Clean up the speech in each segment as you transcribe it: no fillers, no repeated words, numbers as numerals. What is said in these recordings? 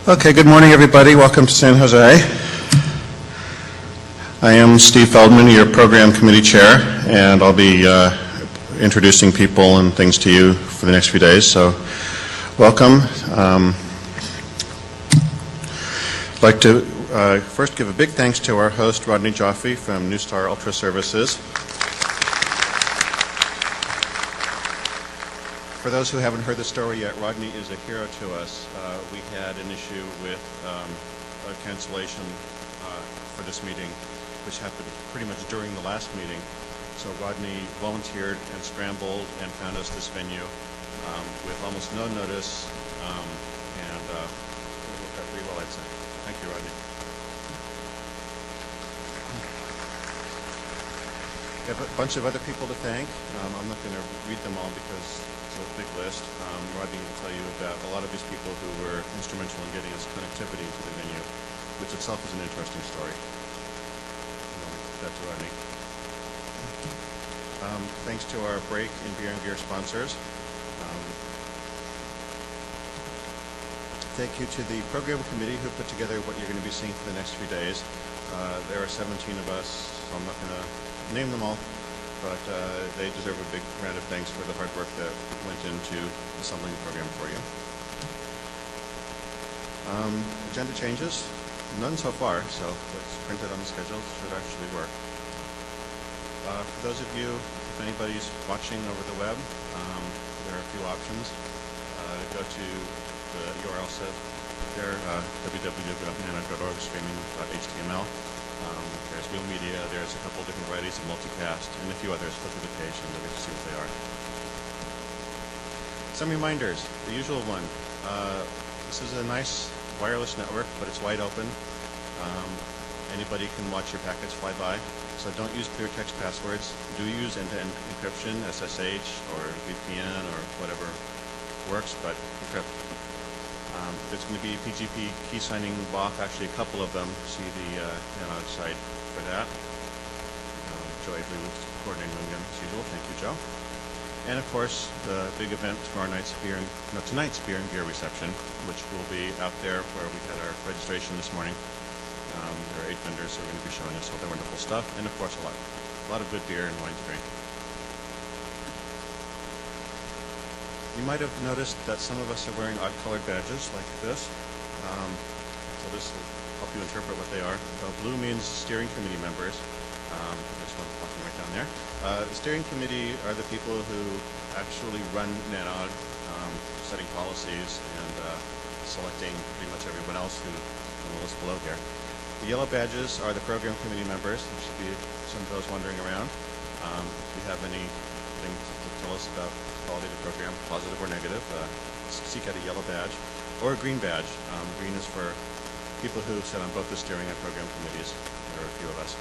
Okay, good morning, everybody. Welcome to San Jose. I am Steve Feldman, your program committee chair, and I'll be introducing people and things to you for the next few days. So, welcome. I'd like to first give a big thanks to our host, Rodney Joffe from New Star Ultra Services. For those who haven't heard the story yet, Rodney is a hero to us. We had an issue with a cancellation for this meeting, which happened pretty much during the last meeting. So Rodney volunteered and scrambled and found us this venue with almost no notice, and it worked out pretty well, I'd say. Thank you, Rodney. We have a bunch of other people to thank. I'm not going to read them all because a big list. Rodney will tell you about a lot of these people who were instrumental in getting us connectivity to the venue, which itself is an interesting story. That's Rodney. Thanks to our break in beer and gear sponsors. Thank you to the program committee who put together what you're going to be seeing for the next few days. There are 17 of us, so I'm not going to name them all, but they deserve a big round of thanks for the hard work that went into assembling the program for you. Agenda changes, none so far, so what's printed on the schedule should actually work. For those of you, if anybody's watching over the web, there are a few options. Go to the URL set there, www.nano.org, streaming.html. There's Real Media, there's a couple different varieties of multicast, and a few others. Click through the page and you'll get to see what they are. Some reminders, the usual one. This is a nice wireless network, but it's wide open. Anybody can watch your packets fly by, so don't use clear text passwords. Do use end-to-end encryption, SSH or VPN or whatever works, but encrypt. There's going to be PGP key signing block, actually a couple of them. See the Nano site for that. Joe Avery was coordinating them again as usual. Thank you, Joe. And of course, the big event tonight's beer and gear reception, which will be out there where we had our registration this morning. There are 8 vendors who are going to be showing us all their wonderful stuff, and of course a lot of good beer and wine to drink. You might have noticed that some of us are wearing odd-colored badges like this. So this will help you interpret what they are. Blue means steering committee members. There's one popping right down there. The steering committee are the people who actually run NANOG, setting policies and selecting pretty much everyone else who's on the list below here. The yellow badges are the program committee members. There should be some of those wandering around. If you have anything to tell us about quality of the program, positive or negative, seek out a yellow badge or a green badge. Green is for people who sit on both the steering and program committees. There are a few of us.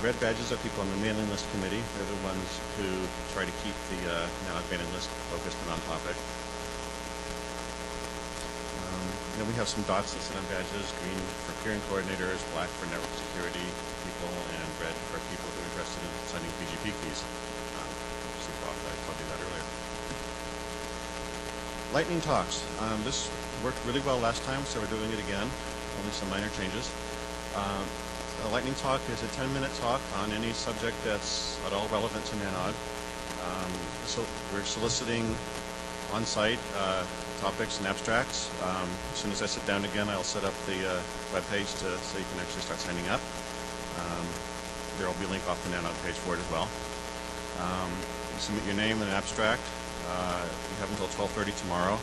Red badges are people on the mailing list committee. They're the ones who try to keep the NANOG mailing list focused and on topic. Then we have some dots that sit on badges, green for peering coordinators, black for network security people, and red for people who are interested in sending PGP keys. I told you that earlier. Lightning talks. This worked really well last time, so we're doing it again. Only some minor changes. A lightning talk is a 10-minute talk on any subject that's at all relevant to NANOG. So we're soliciting on-site topics and abstracts. As soon as I sit down again, I'll set up the web page so you can actually start signing up. There will be a link off the NANOG page for it as well. You submit your name and an abstract. You have until 12:30 tomorrow.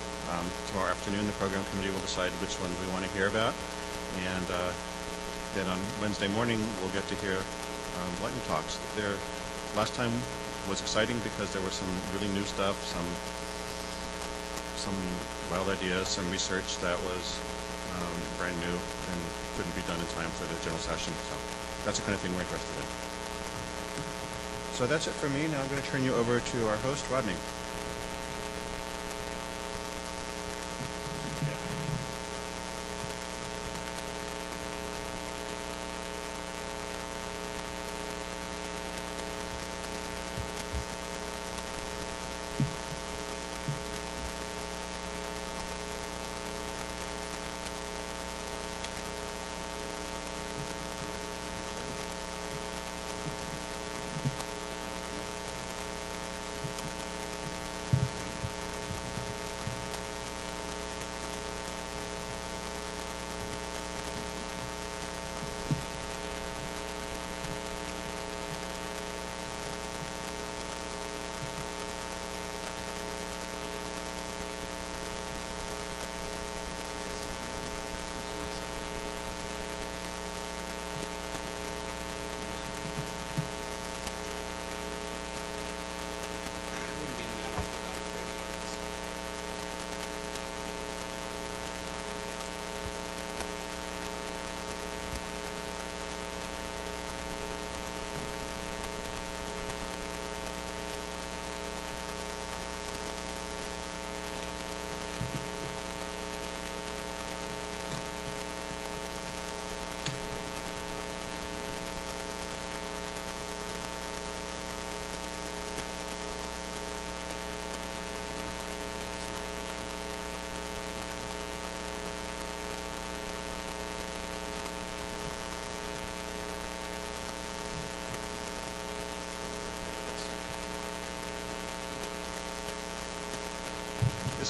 Tomorrow afternoon, the program committee will decide which ones we want to hear about. And then on Wednesday morning, we'll get to hear lightning talks. Last time was exciting because there was some really new stuff, some wild ideas, some research that was brand new and couldn't be done in time for the general session. So that's the kind of thing we're interested in. So that's it for me. Now I'm going to turn you over to our host, Rodney.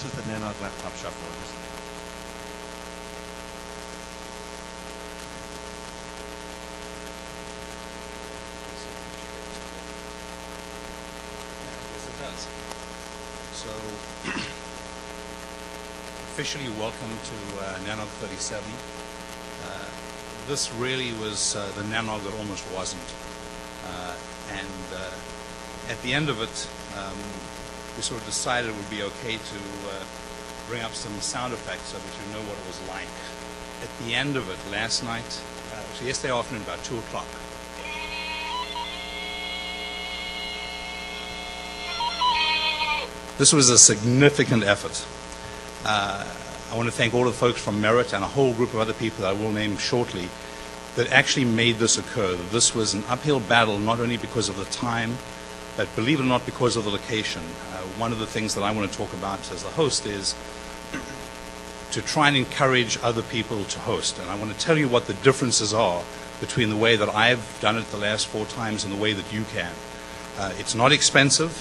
this is the Nanog laptop shuffler. Yes, it does. So, officially welcome to Nanog 37. This really was the Nanog that almost wasn't. At the end of it, we sort of decided it would be okay to bring up some sound effects so that you know what it was like. At the end of it, last night, actually yesterday afternoon, about 2 o'clock, this was a significant effort. I want to thank all of the folks from Merit and a whole group of other people that I will name shortly that actually made this occur. This was an uphill battle, not only because of the time, but believe it or not, because of the location. One of the things that I want to talk about as the host is to try and encourage other people to host. And I want to tell you what the differences are between the way that I've done it the last 4 times and the way that you can. It's not expensive.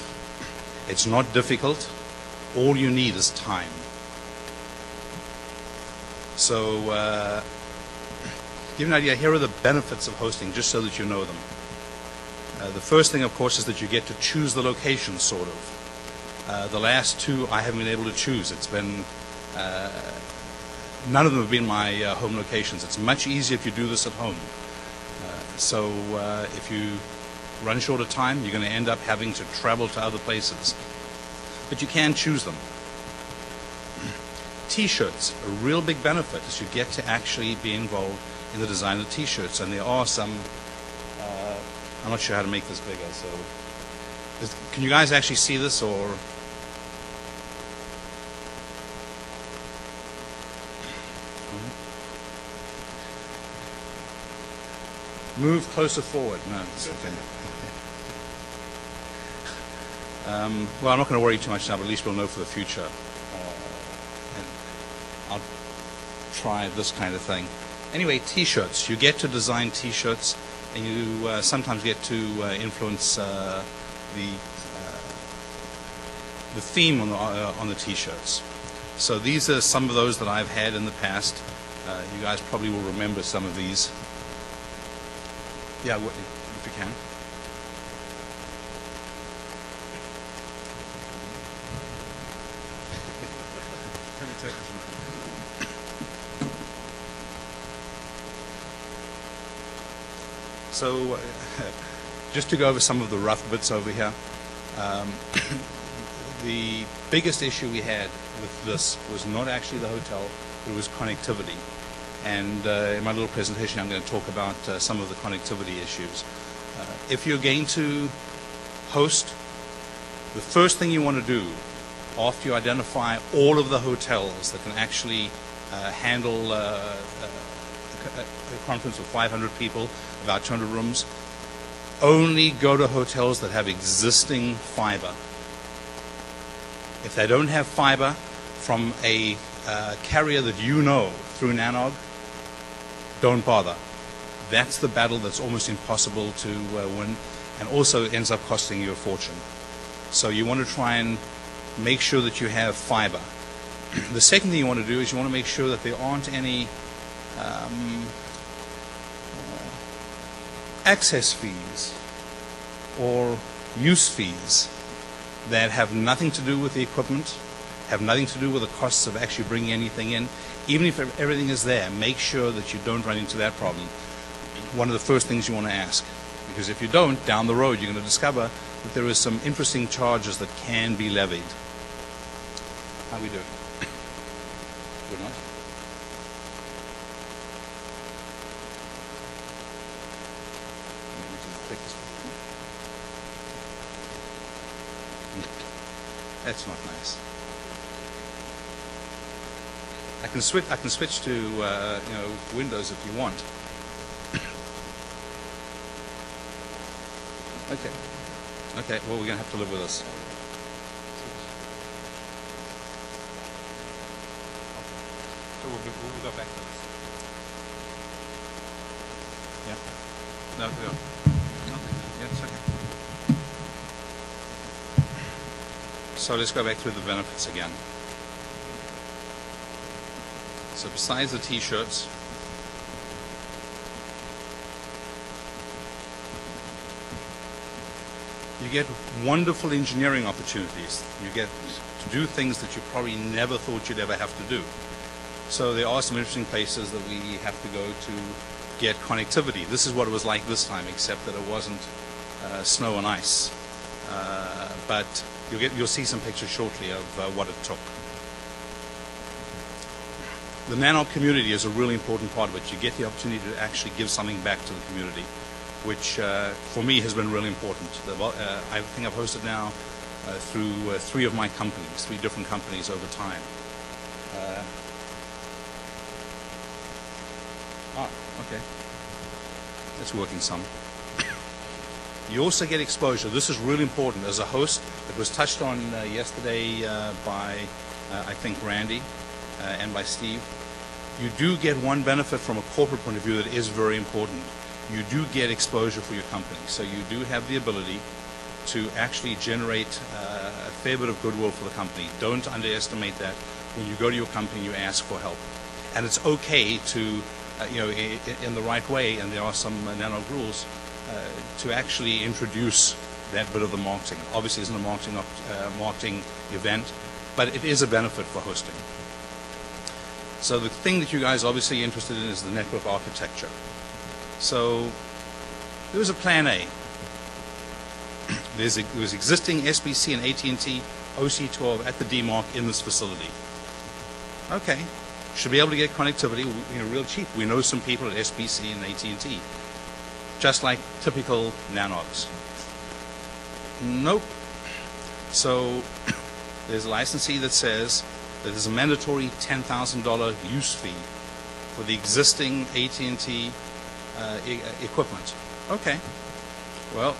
It's not difficult. All you need is time. So, give you an idea, here are the benefits of hosting, just so that you know them. The first thing, of course, is that you get to choose the location, sort of. The last 2 I haven't been able to choose. It's been, none of them have been my home locations. It's much easier if you do this at home. So if you run short of time, you're going to end up having to travel to other places. But you can choose them. T-shirts, a real big benefit is you get to actually be involved in the design of T-shirts, and there are some. I'm not sure how to make this bigger. So, can you guys actually see this, or? Move closer forward. No, it's okay. Well, I'm not going to worry too much now, but at least we'll know for the future. And I'll try this kind of thing. Anyway, T-shirts. You get to design T-shirts, and you sometimes get to influence the theme on the T-shirts. So these are some of those that I've had in the past. You guys probably will remember some of these. Yeah, if you can. So, just to go over some of the rough bits over here, the biggest issue we had with this was not actually the hotel, but it was connectivity. And in my little presentation, I'm going to talk about some of the connectivity issues. If you're going to host, the first thing you want to do after you identify all of the hotels that can actually handle a conference of 500 people, about 200 rooms, only go to hotels that have existing fiber. If they don't have fiber from a carrier that you know through Nanog, don't bother. That's the battle that's almost impossible to win, and also ends up costing you a fortune. So you want to try and make sure that you have fiber. The second thing you want to do is you want to make sure that there aren't any access fees or use fees that have nothing to do with the equipment, have nothing to do with the costs of actually bringing anything in. Even if everything is there, make sure that you don't run into that problem. One of the first things you want to ask, because if you don't, down the road you're going to discover that there is some interesting charges that can be levied. How are we doing? Good enough? That's not nice. I can switch to Windows if you want. Okay. Okay. Well, we're gonna have to live with this. So we'll go back to this. Yeah. No. No. Okay. Yeah, it's okay. So let's go back through the benefits again. So besides the T-shirts, you get wonderful engineering opportunities. You get to do things that you probably never thought you'd ever have to do. So there are some interesting places that we have to go to get connectivity. This is what it was like this time, except that it wasn't snow and ice. But you'll see some pictures shortly of what it took. The NANOG community is a really important part of it. You get the opportunity to actually give something back to the community, which for me has been really important. I think I've hosted now through three of my companies, 3 different companies over time. Okay. It's working some. You also get exposure. This is really important. As a host, it was touched on yesterday by, I think, Randy and by Steve. You do get one benefit from a corporate point of view that is very important. You do get exposure for your company. So you do have the ability to actually generate a fair bit of goodwill for the company. Don't underestimate that. When you go to your company, you ask for help. And it's okay to, in the right way, and there are some NANOG rules, to actually introduce that bit of the marketing. Obviously, it isn't a marketing event, but it is a benefit for hosting. So the thing that you guys are obviously interested in is the network architecture. So there was a plan A. There was existing SBC and AT&T OC12 at the DMARC in this facility. Okay, should be able to get connectivity, real cheap. We know some people at SBC and AT&T, just like typical nanogs. Nope. So there's a licensee that says that there's a mandatory $10,000 use fee for the existing AT&T equipment. Okay. Well,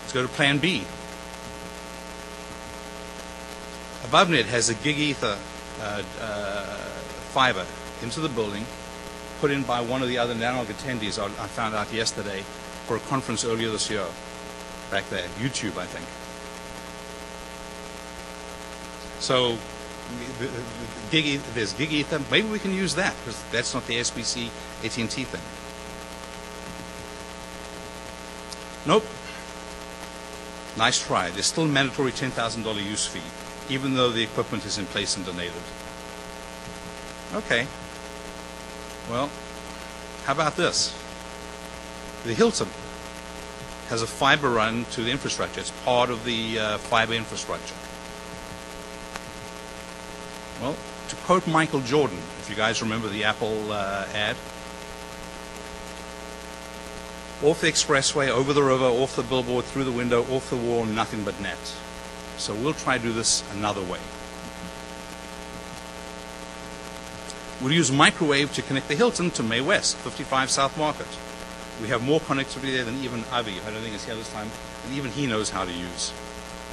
let's go to Plan B. AboveNet has a gig ether fiber into the building, put in by one of the other NANOG attendees. I found out yesterday for a conference earlier this year, back there, YouTube, I think. So there's gig ether. Maybe we can use that because that's not the SBC AT&T thing. Nope. Nice try. There's still a mandatory $10,000 use fee, even though the equipment is in place and donated. Okay. Well, how about this? The Hilton has a fiber run to the infrastructure. It's part of the fiber infrastructure. Well, to quote Michael Jordan, if you guys remember the Apple ad, off the expressway, over the river, off the billboard, through the window, off the wall, nothing but net. So we'll try to do this another way. We'll use microwave to connect the Hilton to May West, 55 South Market. We have more connectivity there than even Avi, I don't think it's here this time, and even he knows how to use.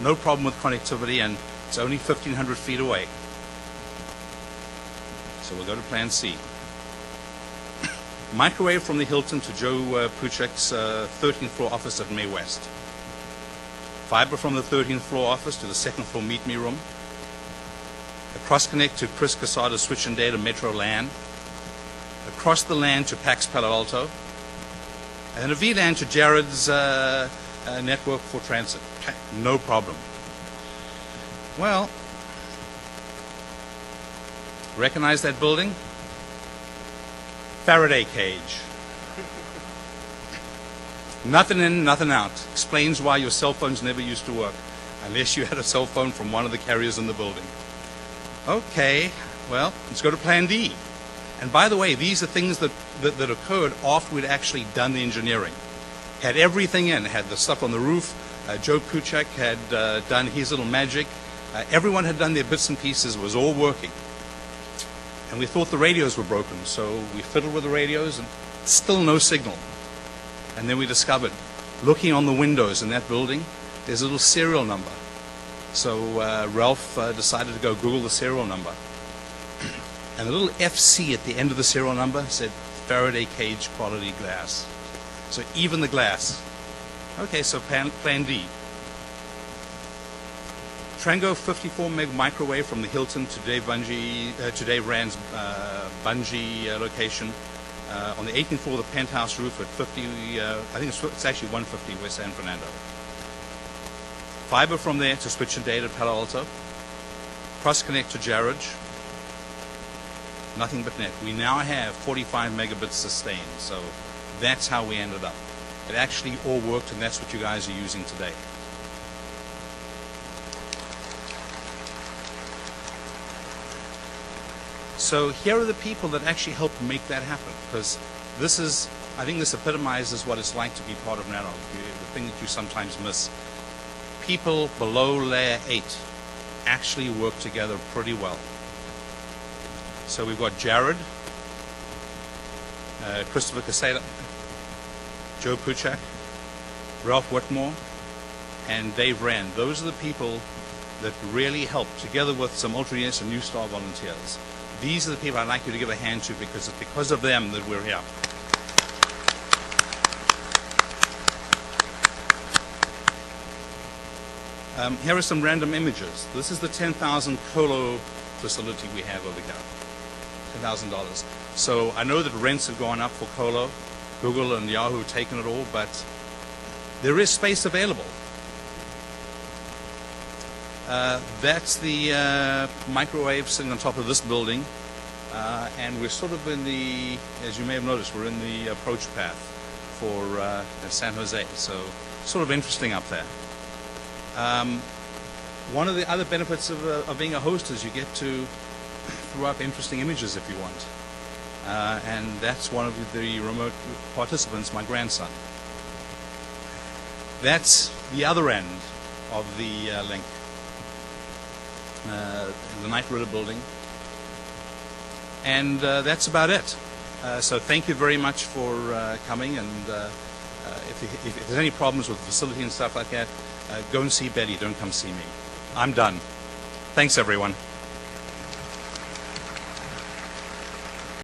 No problem with connectivity, and it's only 1,500 feet away. So we'll go to Plan C. Microwave from the Hilton to Joe Puchek's 13th floor office at May West. Fiber from the 13th floor office to the 2nd floor Meet Me room. A cross connect to Chris Casada's switch and data Metro LAN. Across the LAN to Pax Palo Alto. And a VLAN to Jared's network for transit. No problem. Well, recognize that building? Faraday cage. Nothing in, nothing out. Explains why your cell phones never used to work unless you had a cell phone from one of the carriers in the building. Okay, well, let's go to Plan D. And by the way, these are things that occurred after we'd actually done the engineering. Had everything in, had the stuff on the roof. Joe Puchek had done his little magic. Everyone had done their bits and pieces, was all working. And we thought the radios were broken, so we fiddled with the radios and still no signal. And then we discovered, looking on the windows in that building, there's a little serial number. So Ralph decided to go Google the serial number. And the little FC at the end of the serial number said Faraday cage quality glass. So even the glass. Okay, so plan D. Trango 54 meg microwave from the Hilton to Dave Rand's Bungee location on the 18th floor of the penthouse roof at 50. I think it's actually 150 West San Fernando. Fiber from there to switch and data at Palo Alto. Cross connect to Jared. Nothing but net. We now have 45 megabits sustained, so that's how we ended up. It actually all worked, and that's what you guys are using today. So here are the people that actually helped make that happen, because this is, I think this epitomizes what it's like to be part of NARO, the thing that you sometimes miss. People below layer 8 actually work together pretty well. So we've got Jared, Christopher Casella, Joe Puchak, Ralph Whitmore, and Dave Rand. Those are the people that really helped, together with some UltraDNS and New Star volunteers. These are the people I'd like you to give a hand to, because it's because of them that we're here. Here are some random images. This is the 10,000 colo facility we have over here. $10,000. So I know that rents have gone up for colo. Google and Yahoo have taken it all, but there is space available. That's the microwave sitting on top of this building, and we're sort of in the, as you may have noticed, we're in the approach path for San Jose, so sort of interesting up there. One of the other benefits of being a host is you get to throw up interesting images if you want, and that's one of the remote participants, my grandson. That's the other end of the link. The Knight Ridder building, and that's about it. So thank you very much for coming, and if there's any problems with the facility and stuff like that, go and see Betty, don't come see me. I'm done. Thanks everyone.